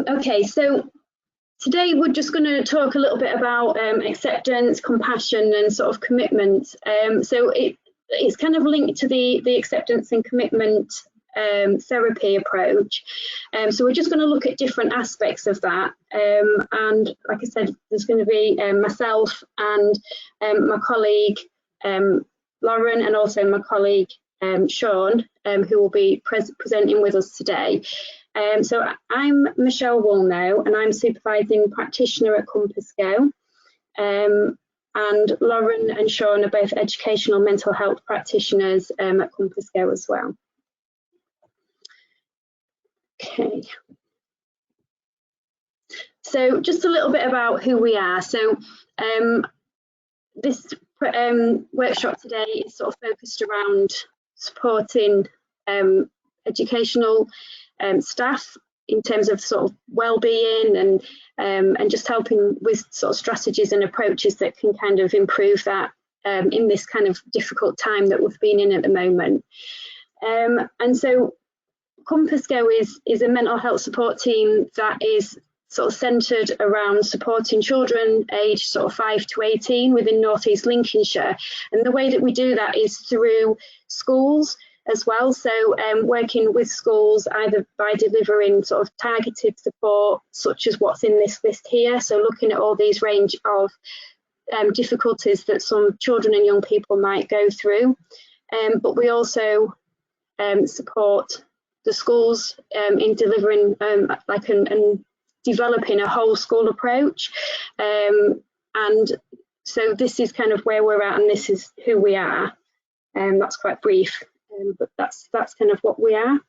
Okay, so today we're just going to talk a little bit about acceptance, compassion and sort of commitment. So it's kind of linked to the acceptance and commitment therapy approach. So we're just going to look at different aspects of that. And like I said, there's going to be myself and my colleague Lauren, and also my colleague Sean, who will be presenting with us today. So I'm Michelle Woolnow, and I'm supervising practitioner at Compass Go. And Lauren and Sean are both educational mental health practitioners at Compass Go as well. Okay. So just a little bit about who we are. So this workshop today is sort of focused around supporting educational staff in terms of sort of well-being and just helping with sort of strategies and approaches that can kind of improve that in this kind of difficult time that we've been in at the moment. And so Compass Go is a mental health support team that is sort of centred around supporting children aged sort of 5 to 18 within North East Lincolnshire. And the way that we do that is through schools as well. So working with schools either by delivering sort of targeted support, such as what's in this list here. So looking at all these range of difficulties that some children and young people might go through. But we also support the schools in delivering and developing a whole school approach. And so this is kind of where we're at, and this is who we are. That's quite brief. But that's kind of what we are.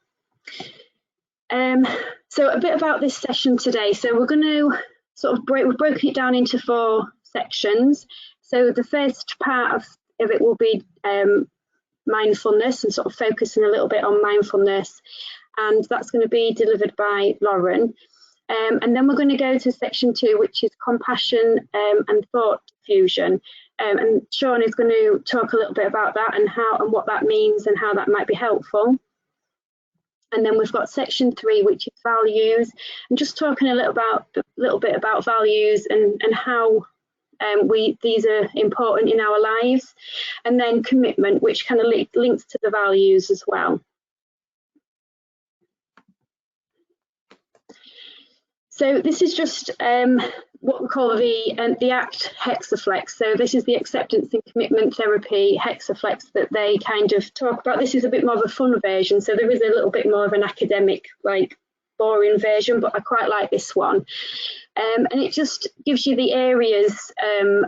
So a bit about this session today. So we're going to sort of we've broken it down into 4 sections. So the first part of it will be mindfulness and sort of focusing a little bit on mindfulness, and that's going to be delivered by Lauren. And then we're going to go to section 2, which is compassion and thought diffusion. And Sean is going to talk a little bit about that and how and what that means and how that might be helpful. And then we've got section 3, which is values, and just talking a little bit about values and how these are important in our lives. And then commitment, which kind of links to the values as well. So this is just what we call the ACT hexaflex. So this is the acceptance and commitment therapy hexaflex that they kind of talk about. This is a bit more of a fun version, so there is a little bit more of an academic, like boring version, but I quite like this one. And it just gives you the areas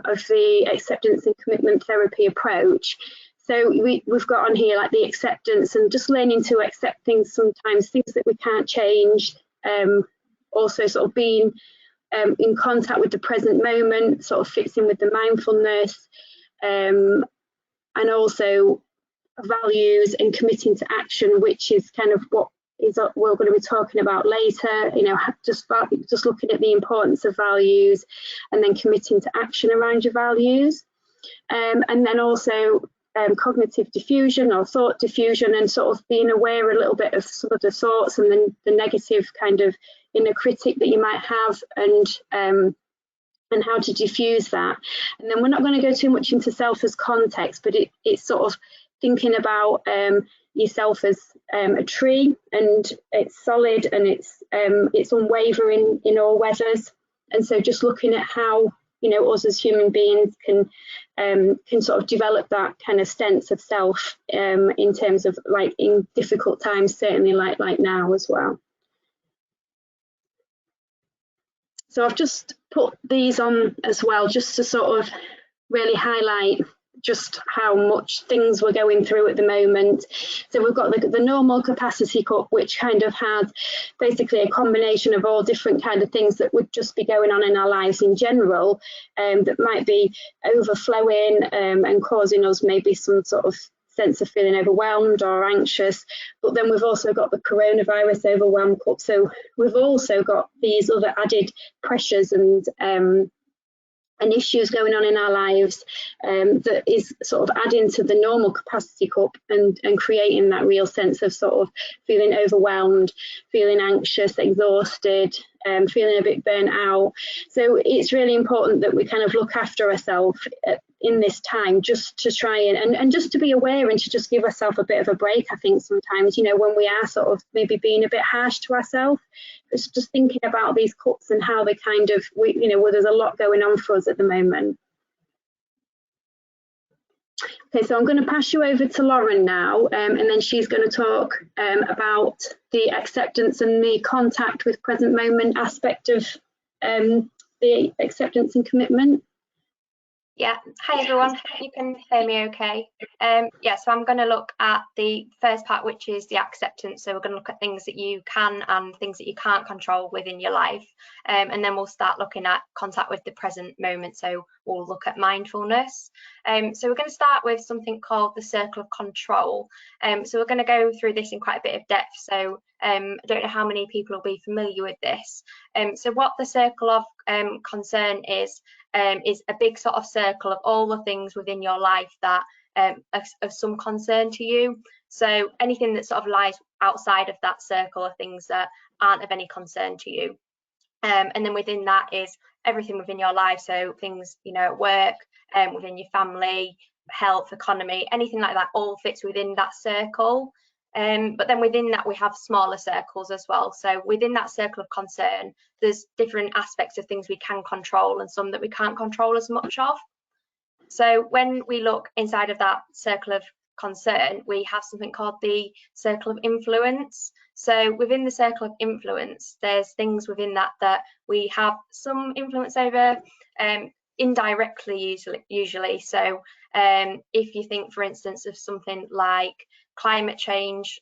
of the acceptance and commitment therapy approach. So we've got on here like the acceptance and just learning to accept things sometimes, things that we can't change. Also sort of being in contact with the present moment, sort of fits in with the mindfulness, and also values and committing to action, which is kind of what we're going to be talking about later. You know, just looking at the importance of values and then committing to action around your values, and then also cognitive diffusion or thought diffusion, and sort of being aware a little bit of some of the thoughts and then the negative kind of inner critic that you might have, and how to diffuse that. And then we're not going to go too much into self as context, but it's sort of thinking about yourself as a tree, and it's solid and it's unwavering in all weathers. And so just looking at how, you know, us as human beings can sort of develop that kind of sense of self in terms of like in difficult times, certainly like now as well. So I've just put these on as well, just to sort of really highlight just how much things we're going through at the moment. So we've got the normal capacity cup, which kind of has basically a combination of all different kind of things that would just be going on in our lives in general, that might be overflowing and causing us maybe some sort of sense of feeling overwhelmed or anxious. But then we've also got the coronavirus overwhelm cup. So we've also got these other added pressures and and issues going on in our lives that is sort of adding to the normal capacity cup and creating that real sense of sort of feeling overwhelmed, feeling anxious, exhausted, feeling a bit burnt out. So it's really important that we kind of look after ourselves in this time, just to try and just to be aware and to just give ourselves a bit of a break. I think sometimes, you know, when we are sort of maybe being a bit harsh to ourselves, it's just thinking about these cups and how they kind of, you know, well, there's a lot going on for us at the moment. Okay, so I'm going to pass you over to Lauren now, and then she's going to talk about the acceptance and the contact with present moment aspect of the acceptance and commitment. Yeah, hi everyone, you can hear me okay. Yeah, so I'm going to look at the first part, which is the acceptance. So we're going to look at things that you can and things that you can't control within your life. And then we'll start looking at contact with the present moment. So we'll look at mindfulness. So we're going to start with something called the circle of control. So we're going to go through this in quite a bit of depth. So I don't know how many people will be familiar with this. So what the circle of concern is a big sort of circle of all the things within your life that are of some concern to you. So anything that sort of lies outside of that circle are things that aren't of any concern to you. And then within that is everything within your life. So things, you know, at work, within your family, health, economy, anything like that all fits within that circle. But then within that we have smaller circles as well. So within that circle of concern, there's different aspects of things we can control and some that we can't control as much of. So when we look inside of that circle of concern, we have something called the circle of influence. So within the circle of influence, there's things within that that we have some influence over, indirectly usually. So if you think, for instance, of something like climate change,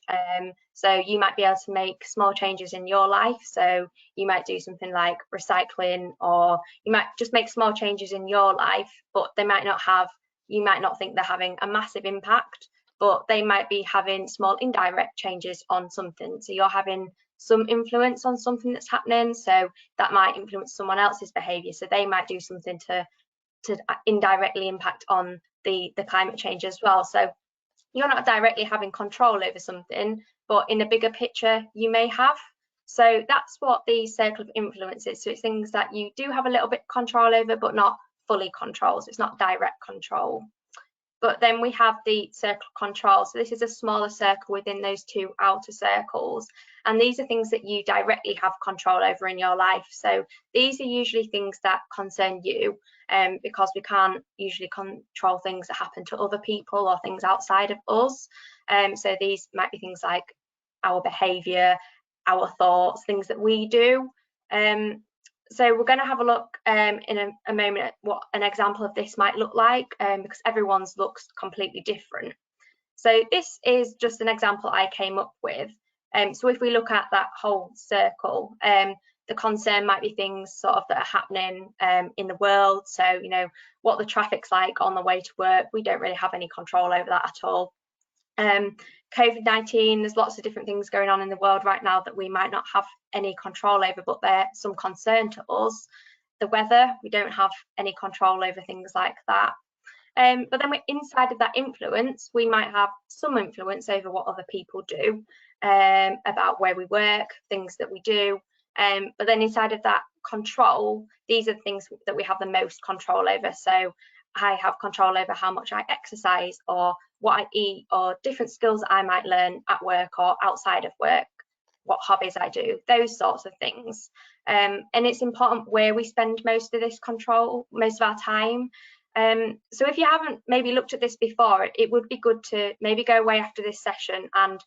so you might be able to make small changes in your life. So you might do something like recycling, or you might just make small changes in your life, but they might not have, you might not think they're having a massive impact, but they might be having small indirect changes on something. So you're having some influence on something that's happening, so that might influence someone else's behavior. So they might do something to indirectly impact on the climate change as well. So you're not directly having control over something, but in a bigger picture you may have. So that's what the circle of influence is. So it's things that you do have a little bit control over, but not fully control. So it's not direct control. But then we have the circle of control. So this is a smaller circle within those two outer circles. And these are things that you directly have control over in your life. So these are usually things that concern you, because we can't usually control things that happen to other people or things outside of us. So these might be things like our behaviour, our thoughts, things that we do. So we're going to have a look in a moment at what an example of this might look like, because everyone's looks completely different. So this is just an example I came up with. So if we look at that whole circle, the concern might be things sort of that are happening in the world. So, you know, what the traffic's like on the way to work, we don't really have any control over that at all. COVID-19, there's lots of different things going on in the world right now that we might not have any control over, but they're some concern to us. The weather, we don't have any control over things like that. But then we're inside of that influence, we might have some influence over what other people do, about where we work, things that we do. But then inside of that control, these are the things that we have the most control over. So I have control over how much I exercise, or what I eat, or different skills that I might learn at work or outside of work, what hobbies I do, those sorts of things. And it's important where we spend most of this control, most of our time. So if you haven't maybe looked at this before, it would be good to maybe go away after this session and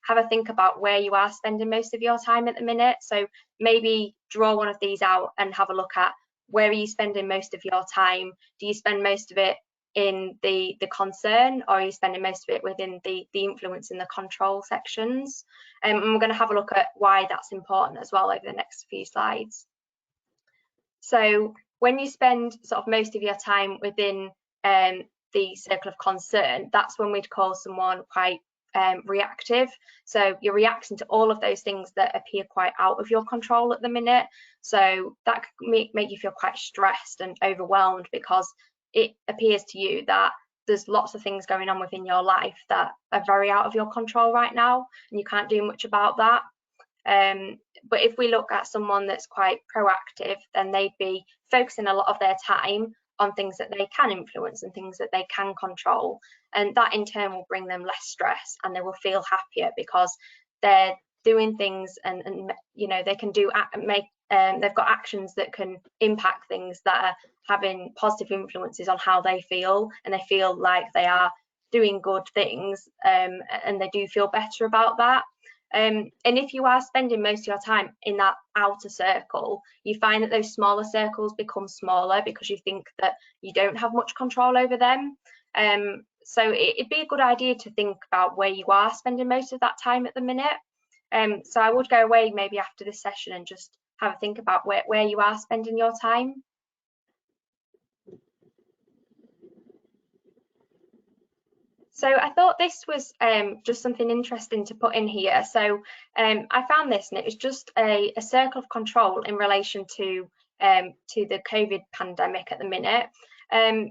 have a think about where you are spending most of your time at the minute. So maybe draw one of these out and have a look at, where are you spending most of your time? Do you spend most of it in the concern, or are you spending most of it within the influence and the control sections? And we're going to have a look at why that's important as well over the next few slides. So when you spend sort of most of your time within the circle of concern, that's when we'd call someone quite reactive. So you're reacting to all of those things that appear quite out of your control at the minute. So that could make you feel quite stressed and overwhelmed, because it appears to you that there's lots of things going on within your life that are very out of your control right now, and you can't do much about that. But if we look at someone that's quite proactive, then they'd be focusing a lot of their time on things that they can influence and things that they can control, and that in turn will bring them less stress, and they will feel happier because they're doing things and you know, they can do they've got actions that can impact things that are having positive influences on how they feel, and they feel like they are doing good things, and they do feel better about that. And if you are spending most of your time in that outer circle, you find that those smaller circles become smaller because you think that you don't have much control over them. So it'd be a good idea to think about where you are spending most of that time at the minute. So I would go away maybe after this session and just have a think about where you are spending your time. So I thought this was just something interesting to put in here. So I found this, and it was just a circle of control in relation to the COVID pandemic at the minute,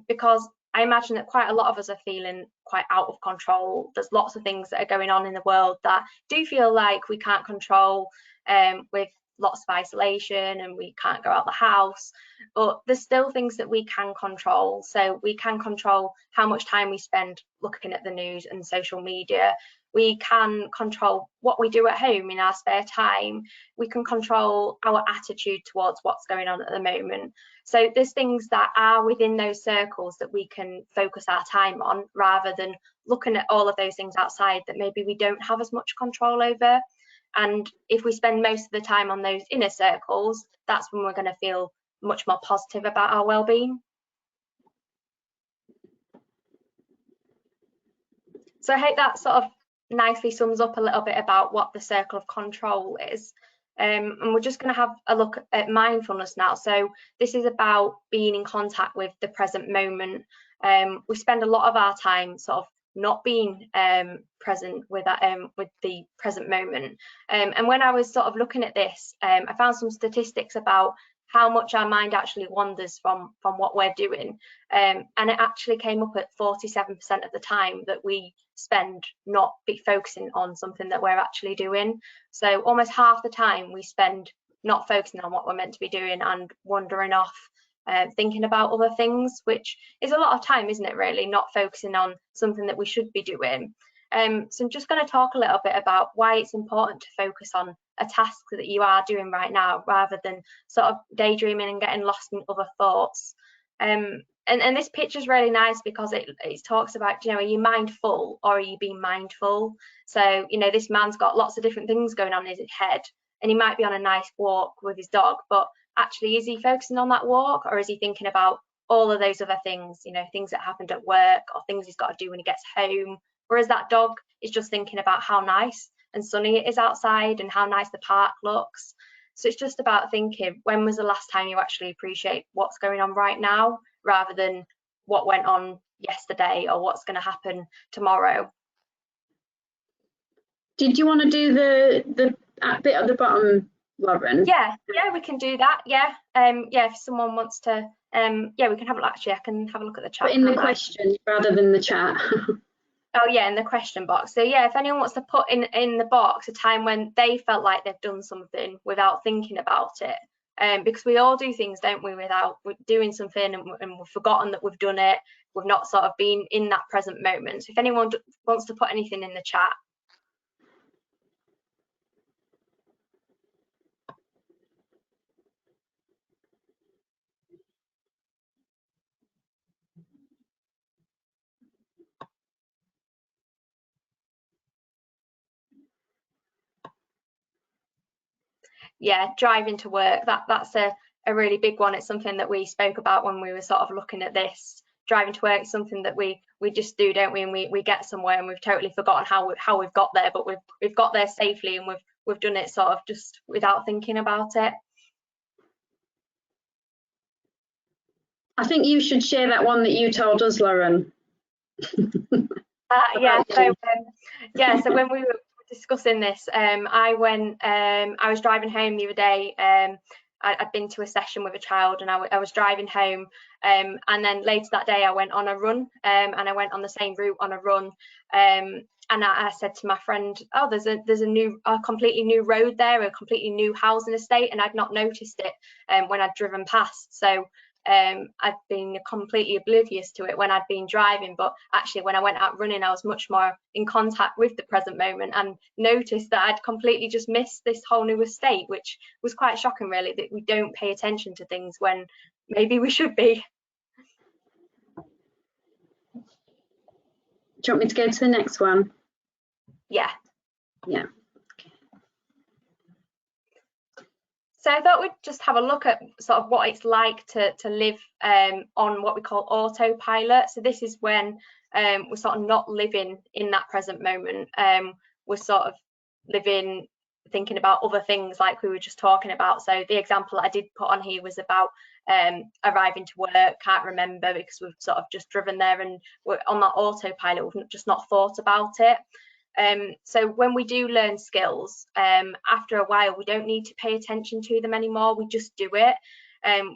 because I imagine that quite a lot of us are feeling quite out of control. There's lots of things that are going on in the world that do feel like we can't control, with lots of isolation, and we can't go out the house, but there's still things that we can control. So we can control how much time we spend looking at the news and social media. We can control what we do at home in our spare time. We can control our attitude towards what's going on at the moment. So there's things that are within those circles that we can focus our time on, rather than looking at all of those things outside that maybe we don't have as much control over. And if we spend most of the time on those inner circles, that's when we're going to feel much more positive about our well-being. So I hope that sort of nicely sums up a little bit about what the circle of control is. And we're just going to have a look at mindfulness now. So this is about being in contact with the present moment. We spend a lot of our time sort of not being present with the present moment. And when I was sort of looking at this, I found some statistics about how much our mind actually wanders from what we're doing, and it actually came up at 47% of the time that we spend not focusing on something that we're actually doing. So almost half the time we spend not focusing on what we're meant to be doing and wandering off, thinking about other things, which is a lot of time, isn't it, really, not focusing on something that we should be doing. So I'm just going to talk a little bit about why it's important to focus on a task that you are doing right now, rather than sort of daydreaming and getting lost in other thoughts. And this picture is really nice because it talks about, you know, are you mindful or are you being mindful? So, you know, this man's got lots of different things going on in his head, and he might be on a nice walk with his dog, but actually, is he focusing on that walk, or is he thinking about all of those other things, you know, things that happened at work or things he's got to do when he gets home? Whereas that dog is just thinking about how nice and sunny it is outside and how nice the park looks. So it's just about thinking, when was the last time you actually appreciate what's going on right now, rather than what went on yesterday or what's going to happen tomorrow. Did you want to do the bit at the bottom, Lauren? Yeah, we can do that. Yeah, if someone wants to, we can have a look. Actually, I can have a look at the chat. But in the questions rather than the chat. Oh yeah, in the question box. So yeah, if anyone wants to put in the box a time when they felt like they've done something without thinking about it, because we all do things, don't we, without doing something, and we've forgotten that we've done it. We've not sort of been in that present moment. So if anyone wants to put anything in the chat. Yeah, driving to work, that's a really big one. It's something that we spoke about when we were sort of looking at this. Driving to work is something that we just do, don't we? And we get somewhere and we've totally forgotten how we've got there, but we've got there safely, and we've done it sort of just without thinking about it. I think you should share that one that you told us, Lauren. Yeah, so when we were discussing this, I was driving home the other day. I'd been to a session with a child, and I was driving home, and then later that day I went on a run, and I went on the same route on a run, and I said to my friend, oh, there's a completely new road there, a completely new housing estate, and I'd not noticed it when I'd driven past. So I'd been completely oblivious to it when I'd been driving, but actually when I went out running, I was much more in contact with the present moment and noticed that I'd completely just missed this whole new estate, which was quite shocking, really, that we don't pay attention to things when maybe we should be. Do you want me to go to the next one? Yeah. Yeah. So I thought we'd just have a look at sort of what it's like to live on what we call autopilot. So this is when we're sort of not living in that present moment. We're sort of living, thinking about other things like we were just talking about. So the example I did put on here was about arriving to work, can't remember because we've sort of just driven there and we're on that autopilot, we've just not thought about it. So when we do learn skills, after a while, we don't need to pay attention to them anymore. We just do it.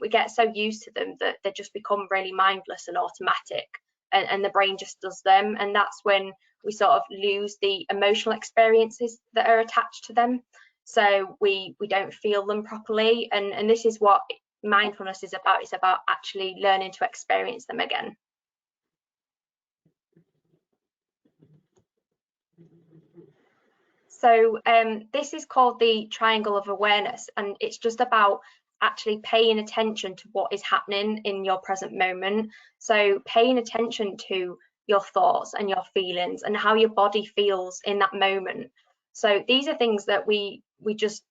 We get so used to them that they just become really mindless and automatic, and the brain just does them. And that's when we sort of lose the emotional experiences that are attached to them. So we don't feel them properly. And this is what mindfulness is about. It's about actually learning to experience them again. So this is called the triangle of awareness, and it's just about actually paying attention to what is happening in your present moment. So paying attention to your thoughts and your feelings and how your body feels in that moment. So these are things that we just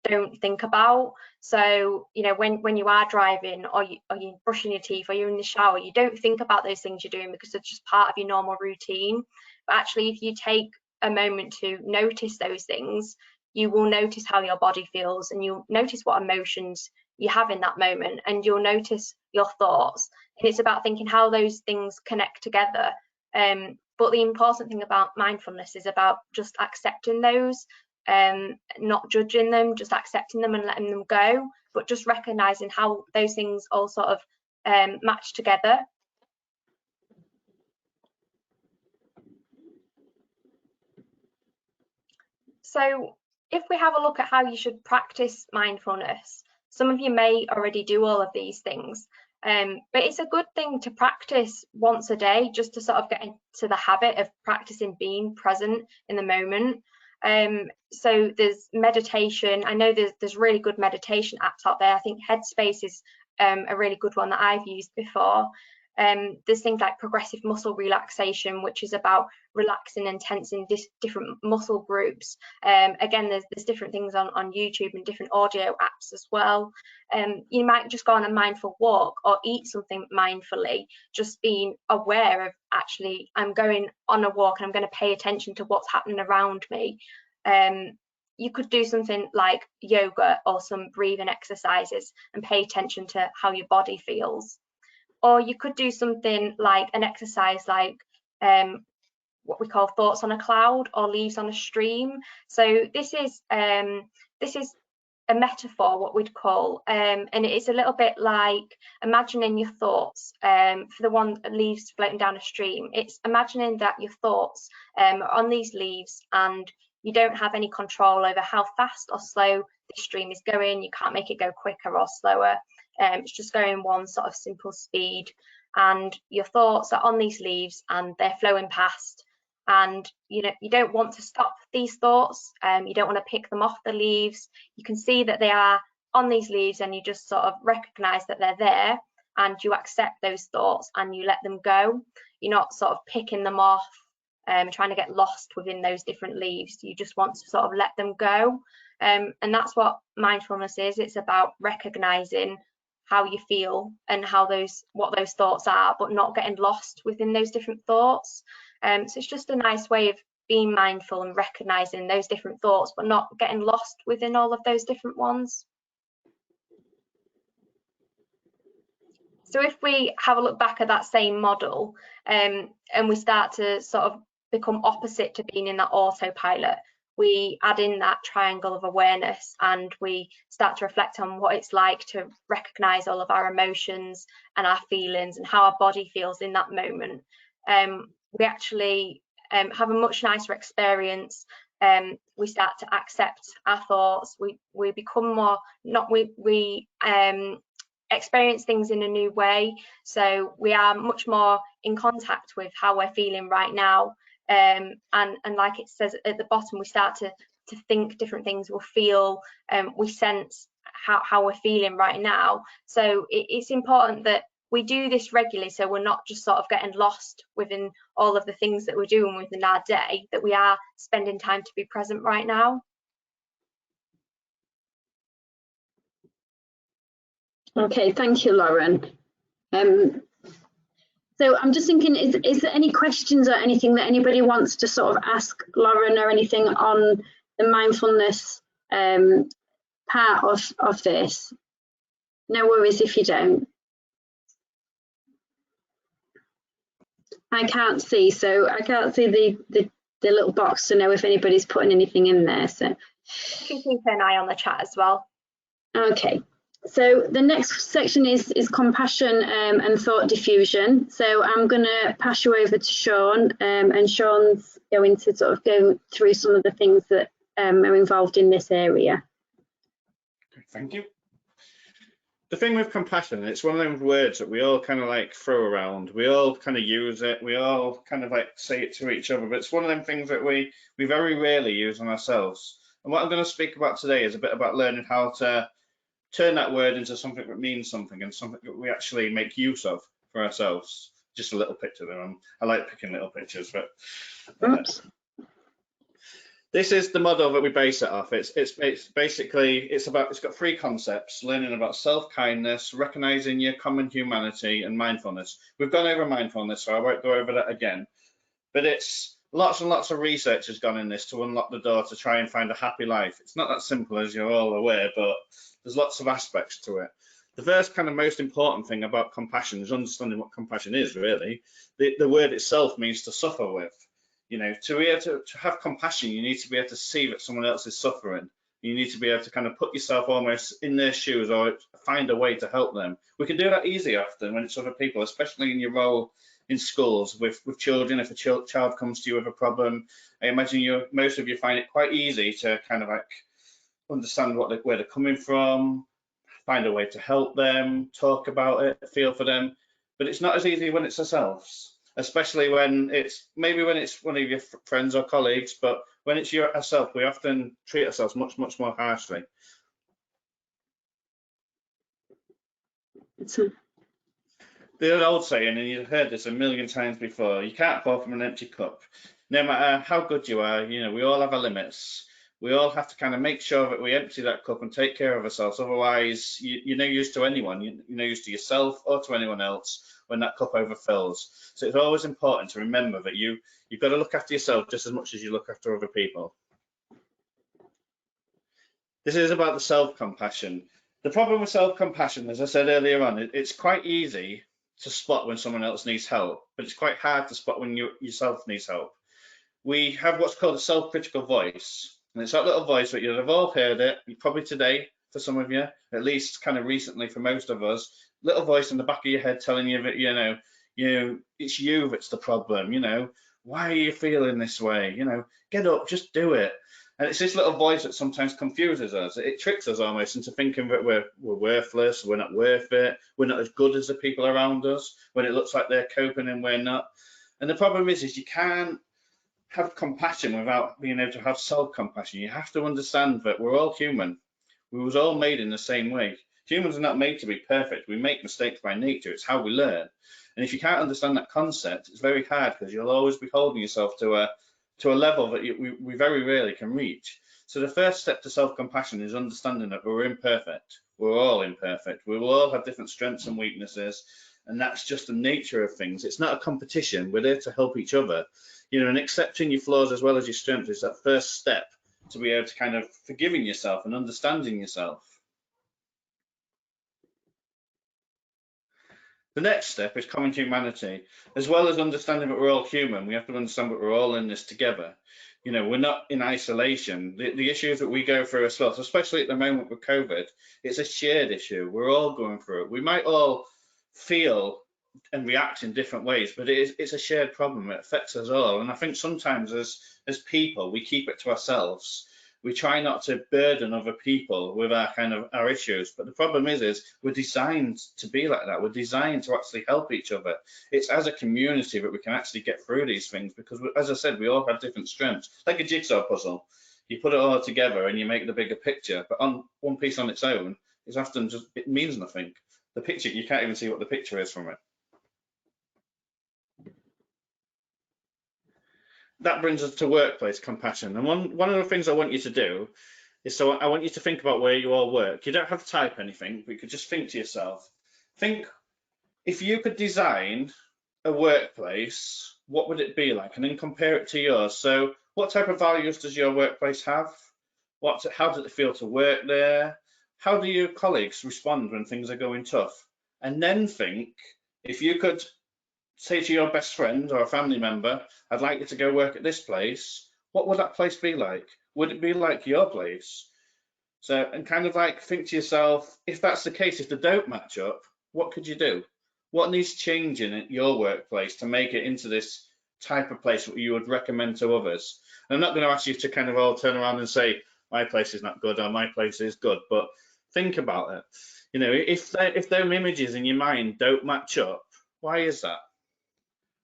don't think about. So you know, when you are driving or you're brushing your teeth or you're in the shower, you don't think about those things you're doing because it's just part of your normal routine. But actually, if you take a moment to notice those things, you will notice how your body feels, and you'll notice what emotions you have in that moment, and you'll notice your thoughts. And it's about thinking how those things connect together. But the important thing about mindfulness is about just accepting those, not judging them, just accepting them and letting them go, but just recognizing how those things all sort of match together. So if we have a look at how you should practice mindfulness, some of you may already do all of these things, but it's a good thing to practice once a day just to sort of get into the habit of practicing being present in the moment. So there's meditation. I know there's really good meditation apps out there. I think Headspace is a really good one that I've used before. There's things like progressive muscle relaxation, which is about relaxing and tensing different muscle groups. Again, there's different things on YouTube and different audio apps as well. You might just go on a mindful walk or eat something mindfully, just being aware of actually, I'm going on a walk and I'm going to pay attention to what's happening around me. You could do something like yoga or some breathing exercises and pay attention to how your body feels. Or you could do something like an exercise like what we call thoughts on a cloud or leaves on a stream. So this is a metaphor, what we'd call, and it's a little bit like imagining your thoughts. For the one that leaves floating down a stream, it's imagining that your thoughts are on these leaves and you don't have any control over how fast or slow the stream is going. You can't make it go quicker or slower. It's just going one sort of simple speed, and your thoughts are on these leaves and they're flowing past, and you know, you don't want to stop these thoughts. You don't want to pick them off the leaves. You can see that they are on these leaves and you just sort of recognize that they're there, and you accept those thoughts and you let them go. You're not sort of picking them off, trying to get lost within those different leaves. You just want to sort of let them go. And that's what mindfulness is. It's about recognizing how you feel and what those thoughts are, but not getting lost within those different thoughts. So it's just a nice way of being mindful and recognizing those different thoughts, but not getting lost within all of those different ones. So if we have a look back at that same model, and we start to sort of become opposite to being in that autopilot. We add in that triangle of awareness, and we start to reflect on what it's like to recognize all of our emotions and our feelings and how our body feels in that moment. We actually have a much nicer experience. We start to accept our thoughts. We become more, we experience things in a new way. So we are much more in contact with how we're feeling right now. And like it says at the bottom, we start to think different things. We'll feel, we sense how we're feeling right now. So it's important that we do this regularly, so we're not just sort of getting lost within all of the things that we're doing within our day, that we are spending time to be present right now. Okay, thank you, Lauren. So I'm just thinking, is there any questions or anything that anybody wants to sort of ask Lauren, or anything on the mindfulness part of this? No worries if you don't. I can't see, so I can't see the little box to know if anybody's putting anything in there. So you can keep an eye on the chat as well. Okay, so the next section is compassion and thought diffusion. So I'm going to pass you over to Sean, and Sean's going to sort of go through some of the things that are involved in this area. Thank you. The thing with compassion, it's one of those words that we all kind of like throw around. We all kind of use it. We all kind of like say it to each other, but it's one of them things that we very rarely use on ourselves. And what I'm going to speak about today is a bit about learning how to turn that word into something that means something, and something that we actually make use of for ourselves. Just a little picture there. I like picking little pictures, but this is the model that we base it off. It's basically, it's got three concepts: learning about self-kindness, recognizing your common humanity, and mindfulness. We've gone over mindfulness, so I won't go over that again. But it's lots and lots of research has gone in this to unlock the door to try and find a happy life. It's not that simple, as you're all aware, but there's lots of aspects to it. The first kind of most important thing about compassion is understanding what compassion is, really. The word itself means to suffer with. You know, to be able to have compassion, you need to be able to see that someone else is suffering. You need to be able to kind of put yourself almost in their shoes, or find a way to help them. We can do that easy often when it's other people, especially in your role in schools with children. If a child comes to you with a problem, I imagine most of you find it quite easy to kind of like understand where they're coming from, find a way to help them, talk about it, feel for them. But it's not as easy when it's ourselves, especially when it's one of your friends or colleagues. But when it's yourself, we often treat ourselves much more harshly. The old saying, and you've heard this a million times before, you can't pour from an empty cup. No matter how good you are, you know, we all have our limits. We all have to kind of make sure that we empty that cup and take care of ourselves. Otherwise, you're no use to anyone. You're no use to yourself or to anyone else when that cup overfills. So it's always important to remember that you've got to look after yourself just as much as you look after other people. This is about the self-compassion. The problem with self-compassion, as I said earlier on, it's quite easy to spot when someone else needs help, but it's quite hard to spot when yourself needs help. We have what's called a self-critical voice, and it's that little voice that you'll have all heard it, probably today for some of you, at least kind of recently for most of us, little voice in the back of your head telling you that, you know, it's you that's the problem. You know, why are you feeling this way? You know, get up, just do it. And it's this little voice that sometimes confuses us. It tricks us almost into thinking that we're worthless, we're not worth it, we're not as good as the people around us, when it looks like they're coping and we're not. And the problem is you can't have compassion without being able to have self-compassion. You have to understand that we're all human. We was all made in the same way. Humans are not made to be perfect. We make mistakes by nature. It's how we learn. And if you can't understand that concept, it's very hard, because you'll always be holding yourself to a level that we very rarely can reach. So the first step to self-compassion is understanding that we're imperfect. We're all imperfect. We will all have different strengths and weaknesses, and that's just the nature of things. It's not a competition. We're there to help each other. You know, and accepting your flaws as well as your strengths is that first step to be able to kind of forgiving yourself and understanding yourself. The next step is common humanity. As well as understanding that we're all human, we have to understand that we're all in this together. You know, we're not in isolation. The issues that we go through as well, so especially at the moment with COVID, it's a shared issue. We're all going through it. We might all feel and react in different ways, but it's a shared problem. It affects us all. And I think sometimes as people, we keep it to ourselves. We try not to burden other people with our issues, but the problem is we're designed to be like that. We're designed to actually help each other. It's as a community that we can actually get through these things, because as I said, we all have different strengths, like a jigsaw puzzle. You put it all together and you make the bigger picture, but on one piece on its own is often just, it means nothing. The picture, you can't even see what the picture is from it. That brings us to workplace compassion. And one of the things I want you to do is, so I want you to think about where you all work. You don't have to type anything, but you could just think to yourself. Think, if you could design a workplace, what would it be like? And then compare it to yours. So what type of values does your workplace have? How does it feel to work there? How do your colleagues respond when things are going tough? And then think, if you could say to your best friend or a family member, I'd like you to go work at this place, what would that place be like? Would it be like your place? So, and kind of like think to yourself, if that's the case, if they don't match up, what could you do? What needs changing at your workplace to make it into this type of place that you would recommend to others? And I'm not going to ask you to kind of all turn around and say, my place is not good or my place is good, but think about it. You know, if those images in your mind don't match up, why is that?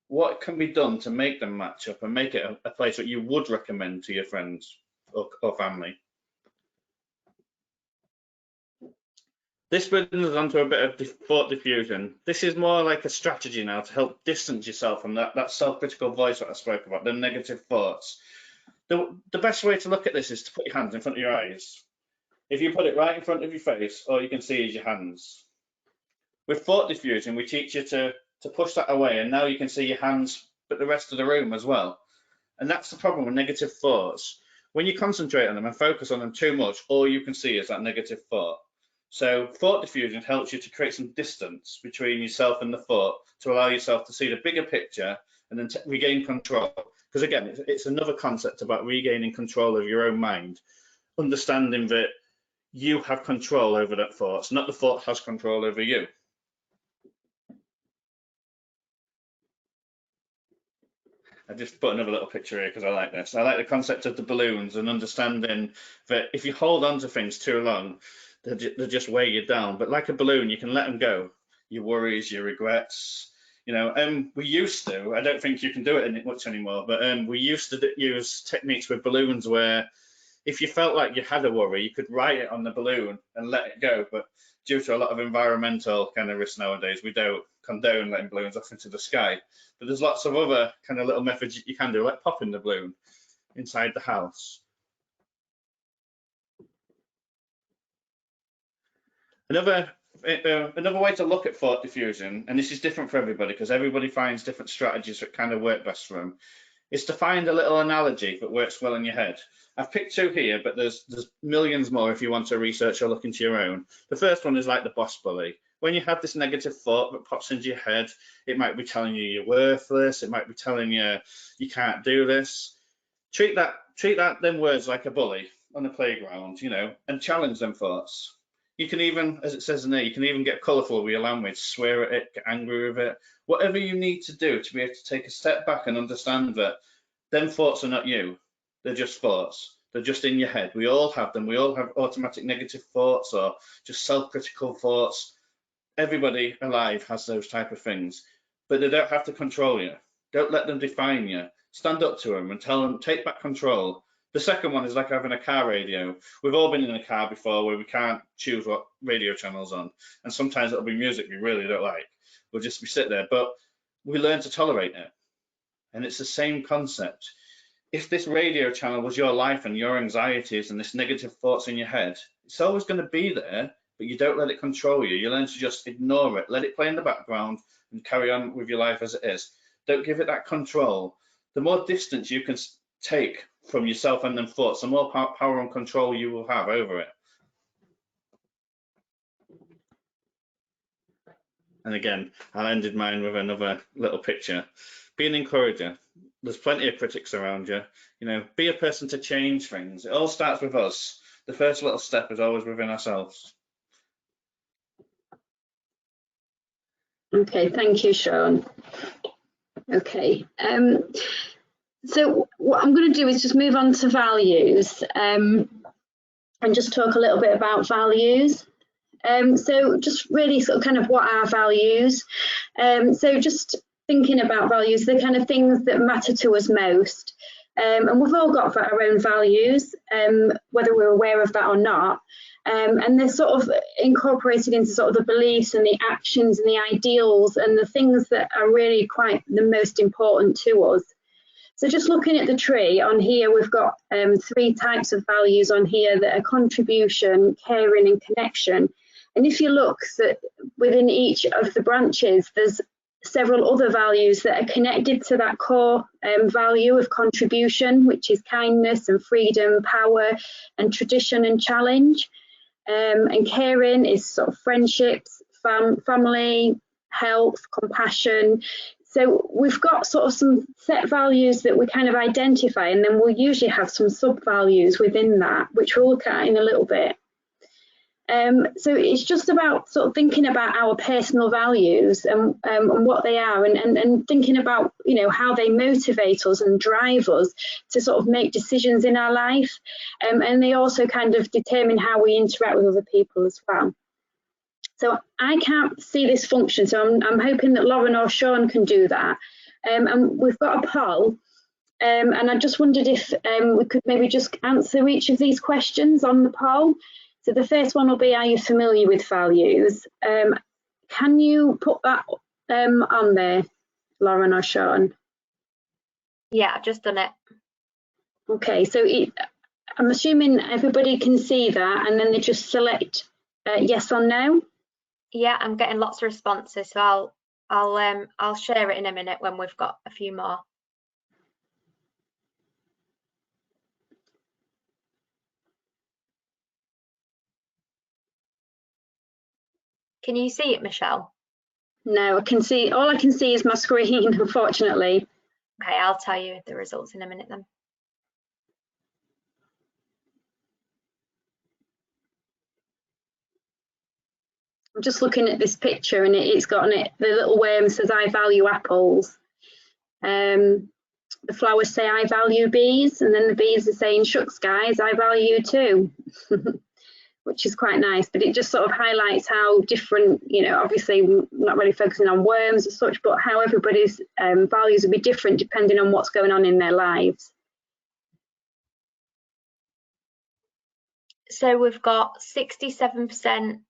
What can be done to make them match up and make it a place that you would recommend to your friends or family? This brings us on to a bit of thought diffusion. This is more like a strategy now to help distance yourself from that self-critical voice that I spoke about, the negative thoughts. The best way to look at this is to put your hands in front of your eyes. If you put it right in front of your face, all you can see is your hands. With thought diffusion, we teach you to push that away, and now you can see your hands, but the rest of the room as well. And that's the problem with negative thoughts. When you concentrate on them and focus on them too much, all you can see is that negative thought. So thought diffusion helps you to create some distance between yourself and the thought, to allow yourself to see the bigger picture and then regain control. Because again, it's another concept about regaining control of your own mind, understanding that you have control over that thought, not the thought has control over you. I just put another little picture here because I like this. I like the concept of the balloons and understanding that if you hold on to things too long, they just weigh you down. But like a balloon, you can let them go. Your worries, your regrets. You know, we used to, I don't think you can do it much anymore, but we used to use techniques with balloons where if you felt like you had a worry, you could write it on the balloon and let it go. But due to a lot of environmental kind of risks nowadays, we don't condone letting balloons off into the sky. But there's lots of other kind of little methods you can do, like popping the balloon inside the house. Another way to look at thought diffusion, and this is different for everybody because everybody finds different strategies that kind of work best for them, is to find a little analogy that works well in your head. I've picked two here, but there's millions more if you want to research or look into your own. The first one is like the boss bully. When you have this negative thought that pops into your head, it might be telling you you're worthless. It might be telling you you can't do this. Treat them words like a bully on the playground, you know, and challenge them thoughts. You can even, as it says in there, you can even get colourful with your language, swear at it, get angry with it. Whatever you need to do to be able to take a step back and understand that them thoughts are not you. They're just thoughts. They're just in your head. We all have them. We all have automatic negative thoughts or just self-critical thoughts. Everybody alive has those type of things, but they don't have to control you. Don't let them define you. Stand up to them and tell them, take back control. The second one is like having a car radio. We've all been in a car before where we can't choose what radio channel's on. And sometimes it'll be music we really don't like. We'll just be sit there, but we learn to tolerate it. And it's the same concept. If this radio channel was your life and your anxieties and this negative thoughts in your head, it's always going to be there, but you don't let it control you. You learn to just ignore it, let it play in the background and carry on with your life as it is. Don't give it that control. The more distance you can take from yourself and them thoughts, the more power and control you will have over it. And again, I ended mine with another little picture. Be an encourager. There's plenty of critics around you. You know, be a person to change things. It all starts with us. The first little step is always within ourselves. Okay, thank you, Sean. Okay, so what I'm going to do is just move on to values and just talk a little bit about values. So just really sort of kind of what are values? So just thinking about values, the kind of things that matter to us most. And we've all got our own values, whether we're aware of that or not. And they're sort of incorporated into sort of the beliefs and the actions and the ideals and the things that are really quite the most important to us. So just looking at the tree on here, we've got 3 types of values on here that are contribution, caring and connection. And if you look within each of the branches, there's several other values that are connected to that core value of contribution, which is kindness and freedom, power and tradition and challenge. And caring is sort of friendships, family, health, compassion. So we've got sort of some set values that we kind of identify, and then we'll usually have some sub-values within that, which we'll look at in a little bit. So it's just about sort of thinking about our personal values and what they are, and thinking about, you know, how they motivate us and drive us to sort of make decisions in our life. And they also kind of determine how we interact with other people as well. So I can't see this function, so I'm hoping that Lauren or Sean can do that. And we've got a poll, and I just wondered if we could maybe just answer each of these questions on the poll. So the first one will be, are you familiar with values? Can you put that on there, Lauren or Sean? Yeah, I've just done it. Okay, so I'm assuming everybody can see that, and then they just select yes or no. Yeah, I'm getting lots of responses, so I'll share it in a minute when we've got a few more. Can you see it, Michelle? No, I can see, all I can see is my screen, unfortunately. Okay, I'll tell you the results in a minute then. I'm just looking at this picture, and it's got on it, the little worm says, I value apples. The flowers say, I value bees, and then the bees are saying, shucks guys, I value you too, which is quite nice. But it just sort of highlights how different, you know, obviously we're not really focusing on worms as such, but how everybody's values will be different depending on what's going on in their lives. So we've got 67%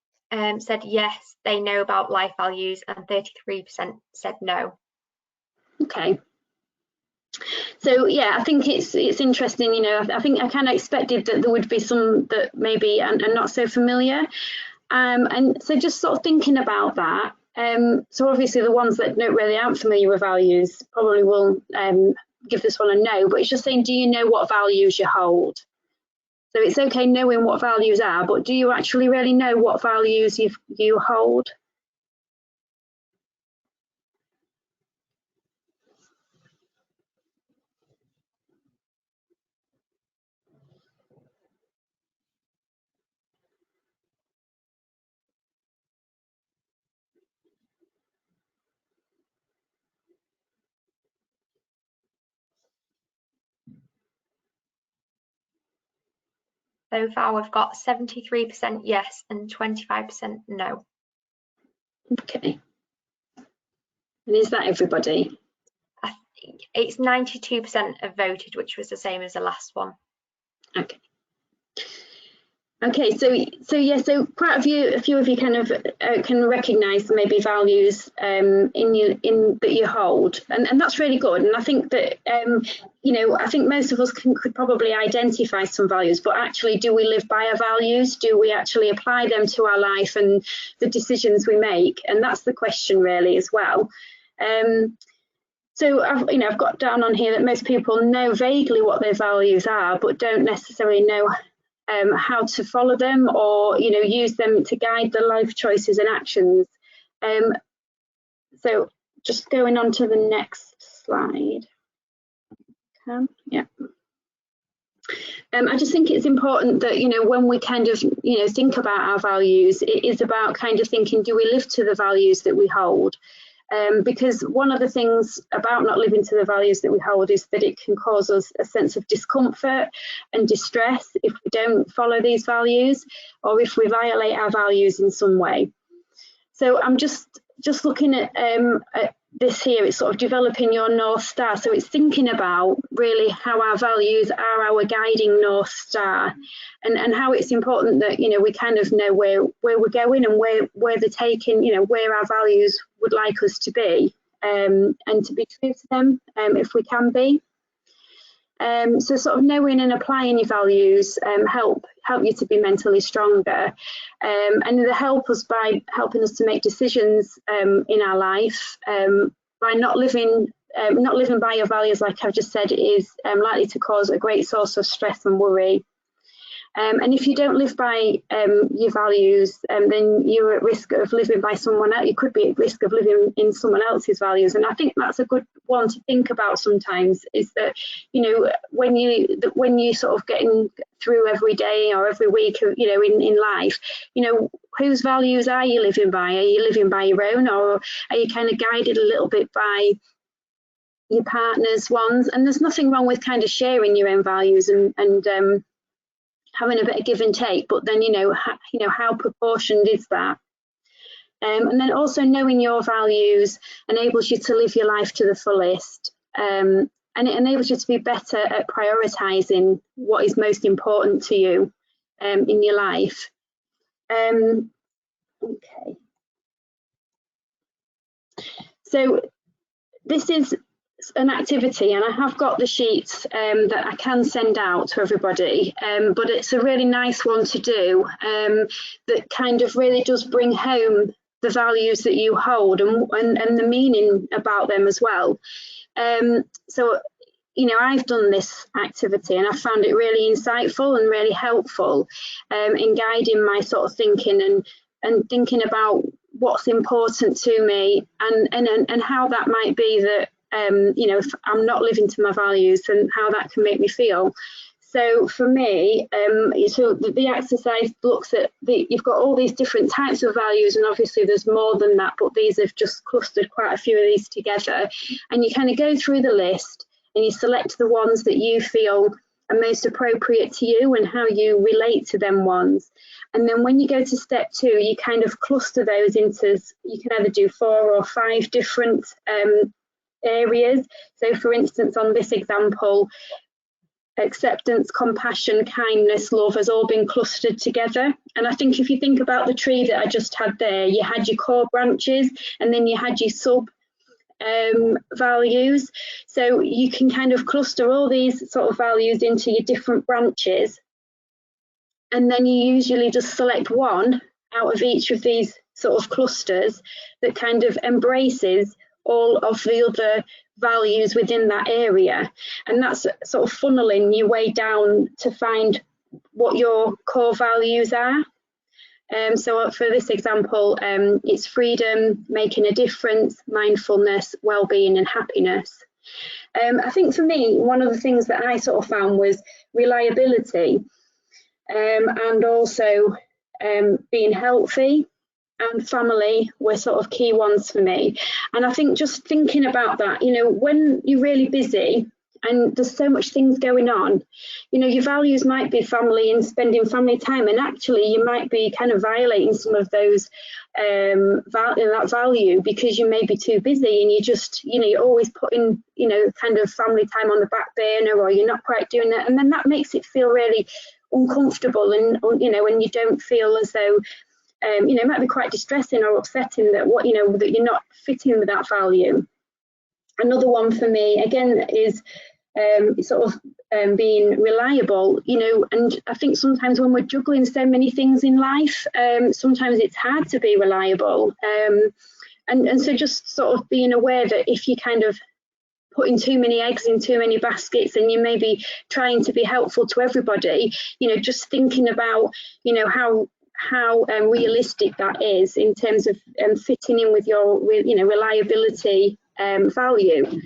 said yes, they know about life values, and 33% said no. Okay. So yeah, I think it's interesting. You know, I think I kind of expected that there would be some that maybe are not so familiar, and so just sort of thinking about that. So obviously the ones that aren't familiar with values probably will give this one a no. But it's just saying, do you know what values you hold? So it's okay knowing what values are, but do you actually really know what values you hold? So far we've got 73% yes and 25% no. Okay. And is that everybody? I think it's 92% have voted, which was the same as the last one. Okay. Okay, so yeah, so quite a few of you kind of can recognise maybe values in that you hold, and that's really good. And I think that you know, I think most of us could probably identify some values, but actually, do we live by our values? Do we actually apply them to our life and the decisions we make? And that's the question really as well. So I've got down on here that most people know vaguely what their values are, but don't necessarily know how to follow them, or use them to guide their life choices and actions. So just going on to the next slide. Yeah. I just think it's important that, you know, when we kind of, you know, think about our values, it is about kind of thinking, do we live to the values that we hold? Because one of the things about not living to the values that we hold is that it can cause us a sense of discomfort and distress if we don't follow these values, or if we violate our values in some way. So I'm just looking at this here. It's sort of developing your North Star. So it's thinking about really how our values are our guiding North Star, and how it's important that, you know, we kind of know where we're going and where they're taking, you know, where our values would like us to be, and to be true to them if we can be. So sort of knowing and applying your values help you to be mentally stronger, and they help us by helping us to make decisions in our life. By not living by your values, like I've just said, is likely to cause a great source of stress and worry. And if you don't live by your values, then you're at risk of living by someone else. You could be at risk of living in someone else's values. And I think that's a good one to think about sometimes, is that, you know, when you sort of getting through every day or every week, you know, in life, you know, whose values are you living by? Are you living by your own, or are you kind of guided a little bit by your partner's ones? And there's nothing wrong with kind of sharing your own values and having a bit of give and take, but then, you know, how proportioned is that? And then also knowing your values enables you to live your life to the fullest, and it enables you to be better at prioritising what is most important to you in your life. Okay. So this is an activity, and I have got the sheets that I can send out to everybody, but it's a really nice one to do, that kind of really does bring home the values that you hold and the meaning about them as well. So, you know, I've done this activity and I found it really insightful and really helpful in guiding my sort of thinking and thinking about what's important to me, and how that might be that you know, if I'm not living to my values, and how that can make me feel. So for me, so the exercise looks at you've got all these different types of values, and obviously there's more than that, but these have just clustered quite a few of these together, and you kind of go through the list and you select the ones that you feel are most appropriate to you and how you relate to them ones. And then when you go to step 2, you kind of cluster those into, you can either do 4 or 5 different areas. So for instance, on this example, acceptance, compassion, kindness, love has all been clustered together. And I think if you think about the tree that I just had there, you had your core branches and then you had your sub values. So you can kind of cluster all these sort of values into your different branches, and then you usually just select one out of each of these sort of clusters that kind of embraces all of the other values within that area, and that's sort of funneling your way down to find what your core values are. So for this example, it's freedom, making a difference, mindfulness, well-being and happiness. I think for me, one of the things that I sort of found was reliability, and also being healthy and family were sort of key ones for me. And I think just thinking about that, you know, when you're really busy and there's so much things going on, you know, your values might be family and spending family time, and actually you might be kind of violating some of those that value because you may be too busy and you just, you know, you're always putting, you know, kind of family time on the back burner, or you're not quite doing that, and then that makes it feel really uncomfortable, and, you know, when you don't feel as though you know, it might be quite distressing or upsetting that what, you know, that you're not fitting with that value. Another one for me again is sort of being reliable, you know, and I think sometimes when we're juggling so many things in life, sometimes it's hard to be reliable, and so just sort of being aware that if you kind of putting too many eggs in too many baskets and you may be trying to be helpful to everybody, you know, just thinking about, you know, how how realistic that is in terms of fitting in with your reliability value.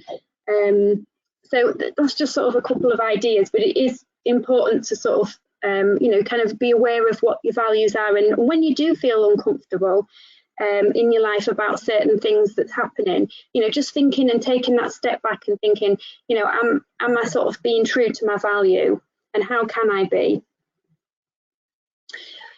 So that's just sort of a couple of ideas, but it is important to sort of kind of be aware of what your values are, and when you do feel uncomfortable in your life about certain things that's happening, just thinking and taking that step back and thinking, am I sort of being true to my value, and how can I be?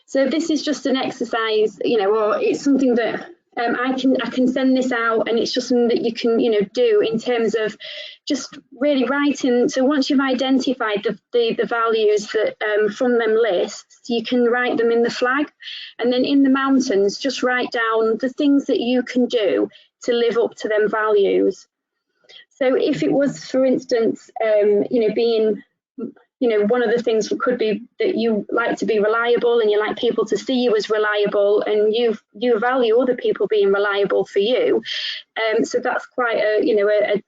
So this is just an exercise, or it's something that I can send this out, and it's just something that you can do in terms of just really writing. So once you've identified the values that from them lists, you can write them in the flag, and then in the mountains just write down the things that you can do to live up to them values. So if it was, for instance, being one of the things could be that you like to be reliable, and you like people to see you as reliable, and you value other people being reliable for you. So that's quite a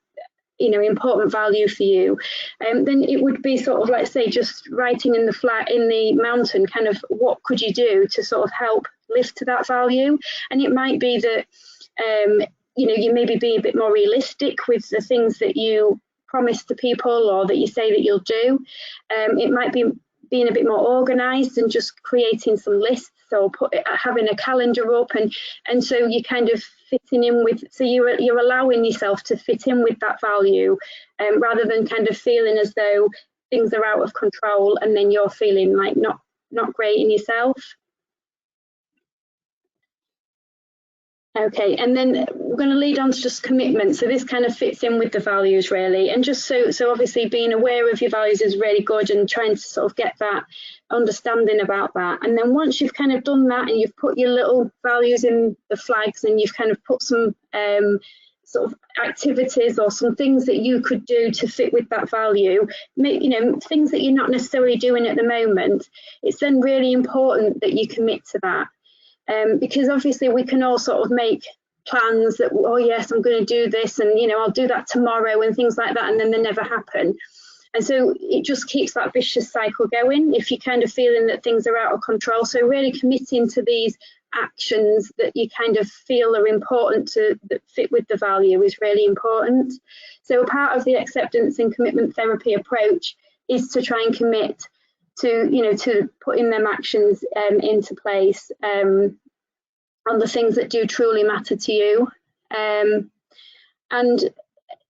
important value for you. Then it would be sort of, let's say, just writing in the mountain, kind of what could you do to sort of help lift to that value. And it might be that you maybe be a bit more realistic with the things that you promise to people, or that you say that you'll do. It might be being a bit more organized and just creating some lists, or having a calendar up, and so you kind of fitting in with, so you're allowing yourself to fit in with that value, rather than kind of feeling as though things are out of control and then you're feeling like not great in yourself. Okay, and then we're going to lead on to just commitment. So this kind of fits in with the values really, and just so obviously being aware of your values is really good, and trying to sort of get that understanding about that. And then once you've kind of done that, and you've put your little values in the flags, and you've kind of put some sort of activities or some things that you could do to fit with that value, things that you're not necessarily doing at the moment, it's then really important that you commit to that. Because obviously we can all sort of make plans that, oh yes, I'm going to do this, and I'll do that tomorrow, and things like that, and then they never happen. And so it just keeps that vicious cycle going if you're kind of feeling that things are out of control. So really committing to these actions that you kind of feel are important that fit with the value is really important. So a part of the acceptance and commitment therapy approach is to try and commit to putting them actions into place on the things that do truly matter to you. And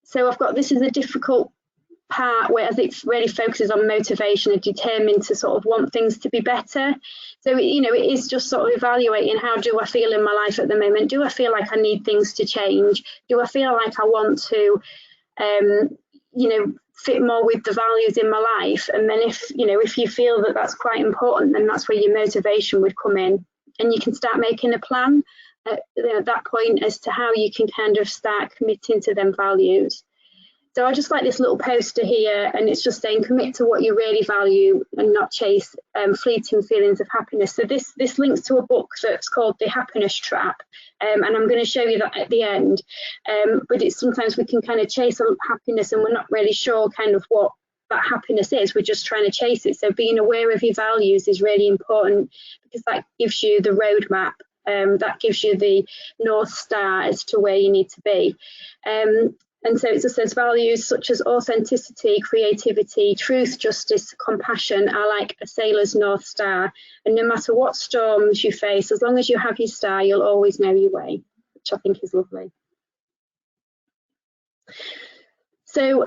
so I've got, this is a difficult part, whereas it really focuses on motivation and determined to sort of want things to be better. So it is just sort of evaluating, how do I feel in my life at the moment? Do I feel like I need things to change? Do I feel like I want to fit more with the values in my life? And then if you feel that that's quite important, then that's where your motivation would come in, and you can start making a plan at that point as to how you can kind of start committing to them values. So I just like this little poster here, and it's just saying commit to what you really value and not chase fleeting feelings of happiness. So this links to a book that's called The Happiness Trap, and I'm going to show you that at the end. But it's sometimes we can kind of chase happiness, and we're not really sure kind of what that happiness is. We're just trying to chase it. So being aware of your values is really important, because that gives you the roadmap. That gives you the North Star as to where you need to be. And so it just says values such as authenticity, creativity, truth, justice, compassion are like a sailor's North Star. And no matter what storms you face, as long as you have your star, you'll always know your way, which I think is lovely. So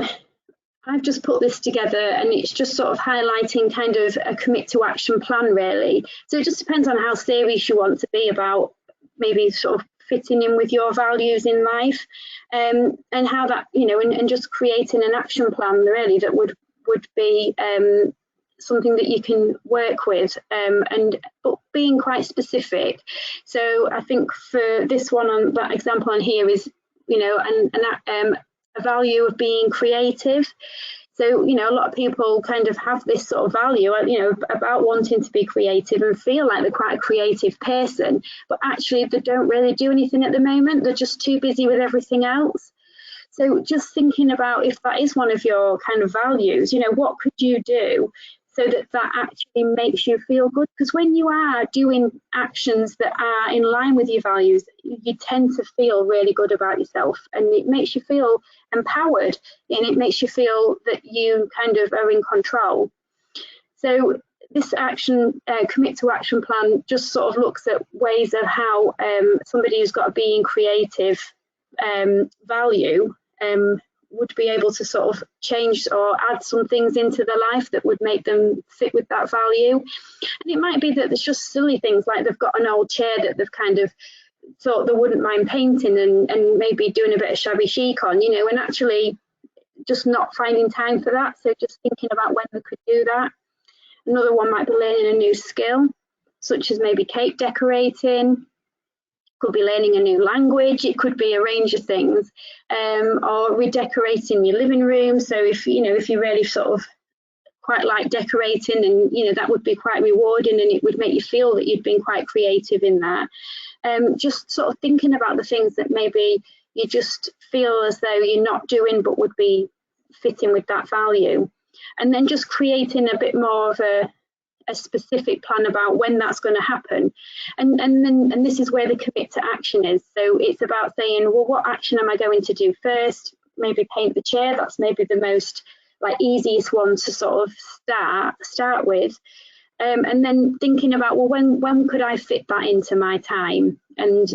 I've just put this together, and it's just sort of highlighting kind of a commit to action plan really. So it just depends on how serious you want to be about maybe sort of fitting in with your values in life, and how that, and just creating an action plan really that would be something that you can work with, but being quite specific. So I think for this one, on that example on here is, a value of being creative. So, a lot of people kind of have this sort of value, about wanting to be creative and feel like they're quite a creative person, but actually they don't really do anything at the moment. They're just too busy with everything else. So just thinking about if that is one of your kind of values, what could you do so that that actually makes you feel good. Because when you are doing actions that are in line with your values, you tend to feel really good about yourself, and it makes you feel empowered, and it makes you feel that you kind of are in control. So this action, commit to action plan, just sort of looks at ways of how somebody who's got a being creative value would be able to sort of change or add some things into their life that would make them fit with that value. And it might be that there's just silly things, like they've got an old chair that they've kind of thought they wouldn't mind painting and maybe doing a bit of shabby chic on, you know, and actually just not finding time for that. So just thinking about when they could do that. Another one might be learning a new skill, such as maybe cake decorating. Could be learning a new language. It could be a range of things, or redecorating your living room. So if you really sort of quite like decorating, and that would be quite rewarding, and it would make you feel that you'd been quite creative in that. Just sort of thinking about the things that maybe you just feel as though you're not doing, but would be fitting with that value, and then just creating a bit more of a specific plan about when that's going to happen, and this is where the commit to action is. So it's about saying, well, what action am I going to do first? Maybe paint the chair. That's maybe the most easiest one to sort of start with, and then thinking about, well, when could I fit that into my time, and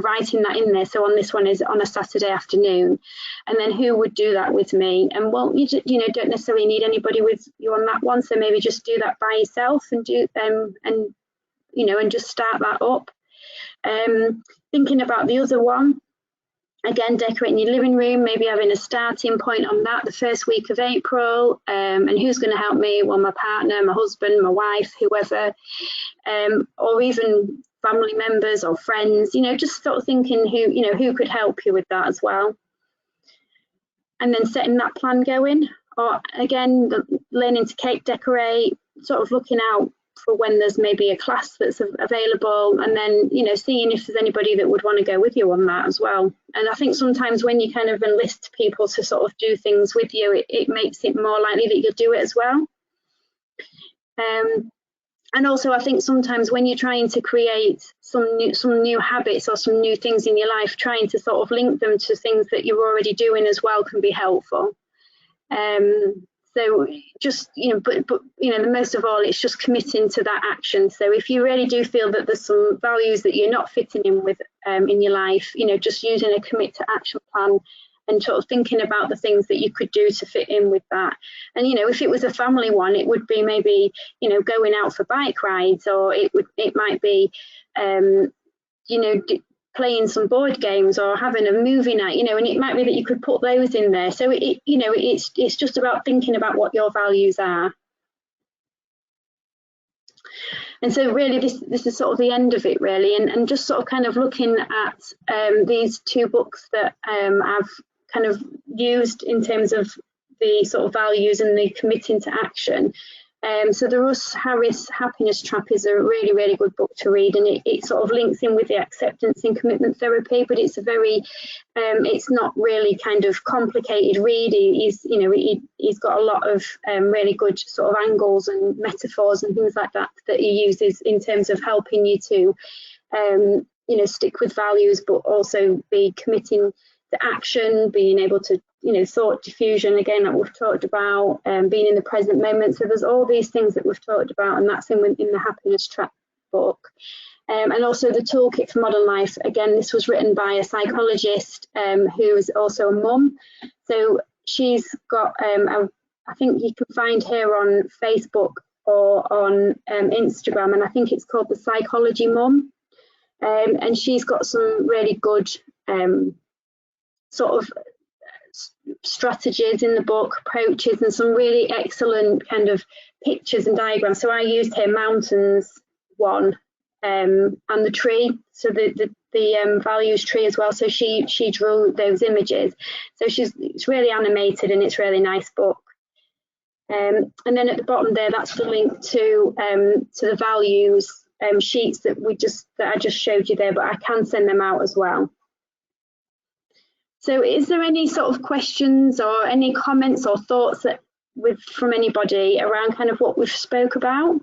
writing that in there. So on this one is on a Saturday afternoon, and then who would do that with me? And well, you don't necessarily need anybody with you on that one, so maybe just do that by yourself and do and just start that up. Thinking about the other one, again, decorating your living room, maybe having a starting point on that the first week of April, and who's going to help me? Well, my partner, my husband, my wife, whoever, or even family members or friends, just sort of thinking who could help you with that as well. And then setting that plan going, or again, learning to cake decorate, sort of looking out for when there's maybe a class that's available, and then seeing if there's anybody that would want to go with you on that as well. And I think sometimes when you kind of enlist people to sort of do things with you, it makes it more likely that you'll do it as well. And also, I think sometimes when you're trying to create some new habits or some new things in your life, trying to sort of link them to things that you're already doing as well can be helpful. So just, but most of all, it's just committing to that action. So if you really do feel that there's some values that you're not fitting in with in your life, just using a commit to action plan and sort of thinking about the things that you could do to fit in with that. And, if it was a family one, it would be maybe, going out for bike rides, or it might be, playing some board games or having a movie night, and it might be that you could put those in there. So it's just about thinking about what your values are. And so really this is sort of the end of it really, and just sort of kind of looking at these two books that I've kind of used in terms of the sort of values and the committing to action. So the Russ Harris Happiness Trap is a really, really good book to read, and it sort of links in with the acceptance and commitment therapy, but it's a very, it's not really kind of complicated read. He's got a lot of really good sort of angles and metaphors and things like that he uses in terms of helping you to, stick with values, but also be committing to action, being able to, thought diffusion, again, that we've talked about, being in the present moment. So there's all these things that we've talked about, and that's in the Happiness Trap book. And also the Toolkit for Modern Life. Again, this was written by a psychologist who is also a mum. So she's got, I think you can find her on Facebook or on Instagram, and I think it's called The Psychology Mum. And she's got some really good sort of strategies in the book, approaches, and some really excellent kind of pictures and diagrams. So I used her mountains one and the tree, so the values tree as well. So she drew those images. So it's really animated, and it's a really nice book. And then at the bottom there, that's the link to the values sheets that I just showed you there, but I can send them out as well. So is there any sort of questions or any comments or thoughts that from anybody around kind of what we've spoke about?